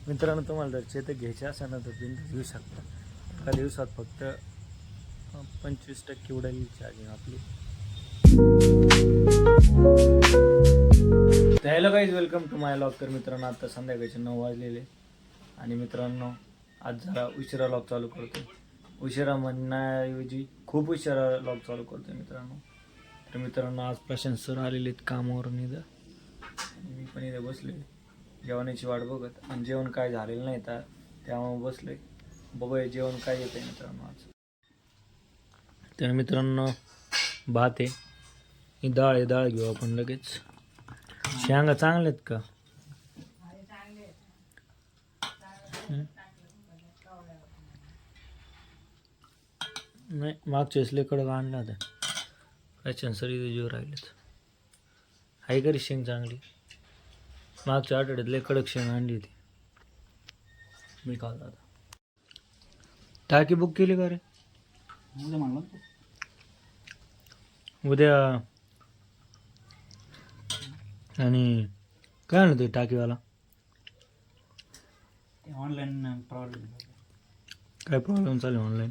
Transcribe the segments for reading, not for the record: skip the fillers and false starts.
मित्रांनो, तुम्हाला जर चेतक घ्यायचे असेल ना तर बिनधास्त घेऊ शकता. एका दिवसात फक्त 25% उडाली चार्जिंग आपली. तर hello guys, welcome to my log. तर मित्रांनो, आता संध्याकाळचे 9 वाजलेले आणि मित्रांनो आज जरा उशिरा लॉग चालू करतो. उशिरा म्हणण्याऐवजी खूप उशिरा लॉग चालू करतो मित्रांनो. तर मित्रांनो, आज प्रशांत सर आलेले आहेत कामावरून इथं आणि मी पण इथं बसले जेवणाची वाट बघत. आणि जेवण काय झालेलं नाही तर त्यामुळे बसले बघूया जेवण काय येतं आहे मित्रांनो आज. तर मित्रांनो, भात आहे, ही डाळ आहे, डाळ घेऊ आपण लगेच. शेंगा चांगल्या आहेत का? नाही, मागच्या वेळेस लय कडक आणला होता. प्रशांत सर इथे जीव राहिलेत. हाय करी शेंग चांगली. मागच्या आठवड्यात लय कडक शेंग आणली होती मी खाल्ला होता. टाकी बुक केली का रे? उद्या. आणि काय आणलं ते टाकीवाला? Online problem. काय प्रॉब्लेम चालू आहे ऑनलाईन?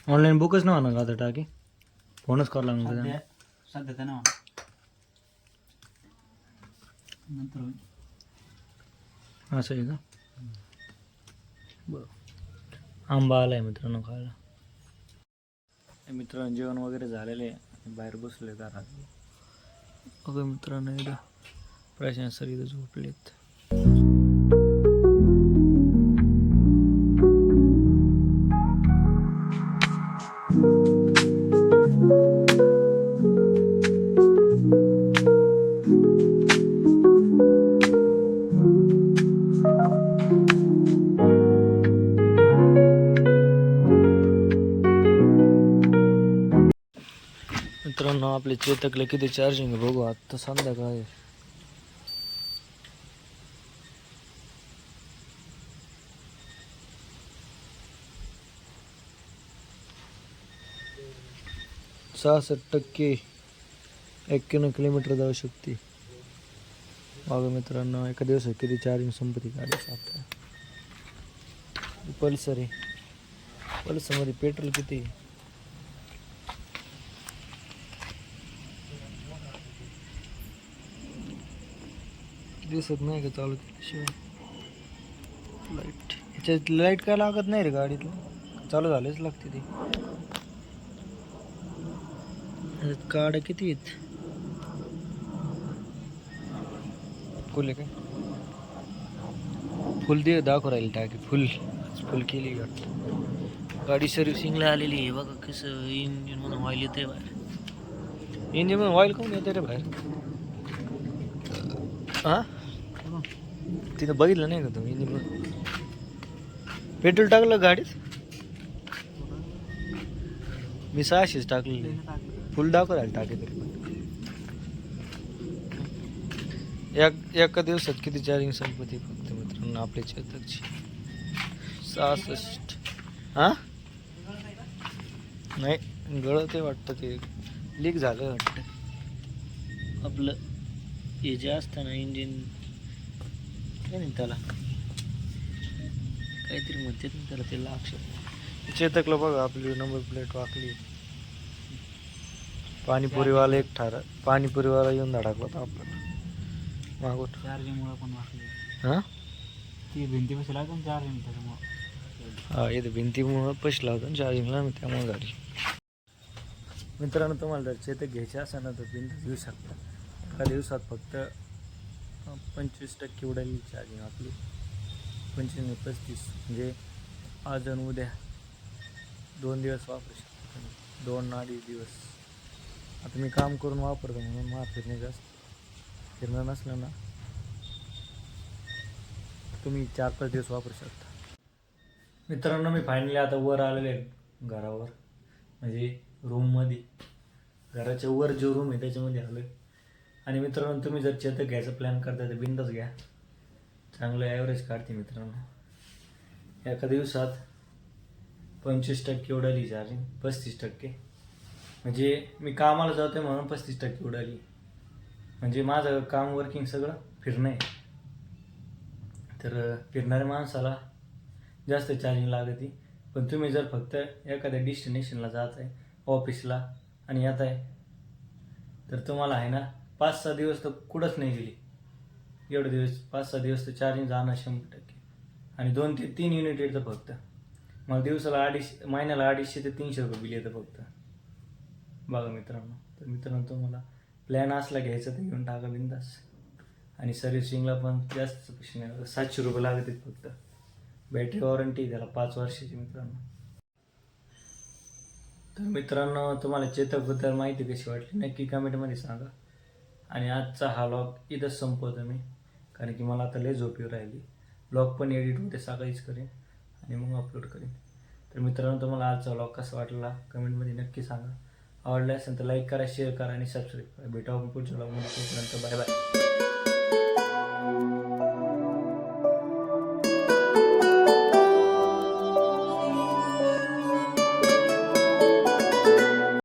ऑनलाईन बुकच नाही होणार का आता टाकी? फोनच करावं लागणार सध्या त्याला. सध्या तर ना नंतर होईल. असं आहे का? बरं. आंबा आला आहे मित्रांनो खायला. मित्रांनो, जेवण वगैरे झालेलं आहे आणि बाहेर बसले घरात. बघा मित्रांनो, इथं प्रशांत सर इथं झोपलेत. मित्रांनो, आपले चेतकला किती चार्जिंग आहे बघू. आत्ता संध्याकाळ आहे. %60 91 किलोमीटर जाऊ शकते. बघा मित्रांनो, एका दिवसात किती चार्जिंग संपत्ती गाडीचं आपल्या. पल्सर आहे, पल्सरमध्ये पेट्रोल किती आहे? दिसत नाही का चालू केल्याशिवाय लाईट? ह्याच्यात लाईट काय लागत नाही रे गाडीतलं, चालू झालेच लागते ती. ह्याच्यात गाड्या किती आहेत? फुल आहे काय? फुल दे दाखव राहील टाकी फुल. फुल केली गाडी. गाडी सर्व्हिसिंगला आलेली आहे. बघा कसं इंजिन म्हणून ऑइल येते बाहेर. इंजिन म्हणून ऑइल कोण येते रे बाहेर? हां, तिथं बघितलं नाही का तुम्ही? इंजिन पेट्रोल टाकलं गाडीत? मी 600 टाकलेली. फुल दाखव राहील टाकी तरी. एका दिवसात किती चार्जिंग संपत्ती फक्त मित्रांनो आपल्या चेतकची? 66. हां, नाही गळत आहे वाटतं, ते लीक झालं वाटतं आपलं. हे जे असतं ना इंजिन, काय नाही त्याला काहीतरी म्हणतात ना त्याला, ते लक्षात. चेतकला बघा आपली नंबर प्लेट वाकली. पाणीपुरीवाला एक पाणीपुरीवाला येऊन धडकला होता आपल्याला मागून. चार्जिंगमुळे पण वाटली. हां, ती भिंती पैसे लागते ना चार्जिंग त्याच्यामुळं. हा, इथं भिंतीमुळं पैसे लावतो चार्जिंगला, त्यामुळे गाडी. मित्रांनो, तुम्हाला जर चेतक घ्यायचे असेल ना तर बिनधास्त घेऊ शकता. एका दिवसात फक्त 25% उडाली चार्जिंग आपली. 25 नाही 35, म्हणजे आज आणि उद्या 2 दिवस वापरू शकतो. 2-2.5 दिवस. आता मी काम करून वापरतो म्हणून मला फिरणे जास्त. फिरणं नसलं ना तुम्ही 4-5 दिवस वापरू शकता. मित्रांनो, मी फायनली आता वर आलेले आहे घरावर, म्हणजे रूममध्ये. घराच्या वर जो रूम आहे त्याच्यामध्ये आलो आहे. आणि मित्रांनो, तुम्ही जर चेतक घ्यायचा प्लॅन करता तर बिनधास्त घ्या. चांगलं ॲव्हरेज काढते मित्रांनो. एका दिवसात 25% उडाली चार्जिंग. 35%, म्हणजे मी कामाला जातोय म्हणून 35% उडाली. म्हणजे माझं काम वर्किंग सगळं फिरणं आहे. तर फिरणाऱ्या माणसाला जास्त चार्जिंग लागते. पण तुम्ही जर फक्त एखाद्या डेस्टिनेशनला जात आहे ऑफिसला आणि येत आहे तर तुम्हाला आहे ना 5-6 दिवस तर कुठंच नाही गेली. एवढे दिवस 5-6 दिवस तर चार्जिंग जाणं 100%. आणि 2 ते 3 युनिट येतं फक्त. मग दिवसाला महिन्याला 250 ते 300 रुपये बिल येतं फक्त. बघा मित्रांनो. तर मित्रांनो तुम्हाला प्लॅन असला घ्यायचा तर घेऊन टाका बिंदास. आणि सर्व्हिसिंगला पण जास्त पैसे नाही लागत. 700 रुपये लागतात फक्त. बॅटरी वॉरंटी त्याला 5 वर्षाची मित्रांनो. तर मित्रांनो तुम्हाला चेतकबद्दल माहिती कशी वाटली नक्की कमेंटमध्ये सांगा. आणि आजचा हा व्लॉग इथंच संपवतो मी, कारण की मला आता लय झोप येऊ राहिली. व्लॉग पण एडिट होते सकाळीच करेन आणि मग अपलोड करेन. तर मित्रांनो तुम्हाला आजचा व्लॉग कसा वाटला कमेंटमध्ये नक्की सांगा. आवडला असेल तर लाईक करा, शेअर करा आणि सबस्क्राईब करा. भेटू आपण पुढच्या व्लॉगमध्ये. तोपर्यंत बाय बाय.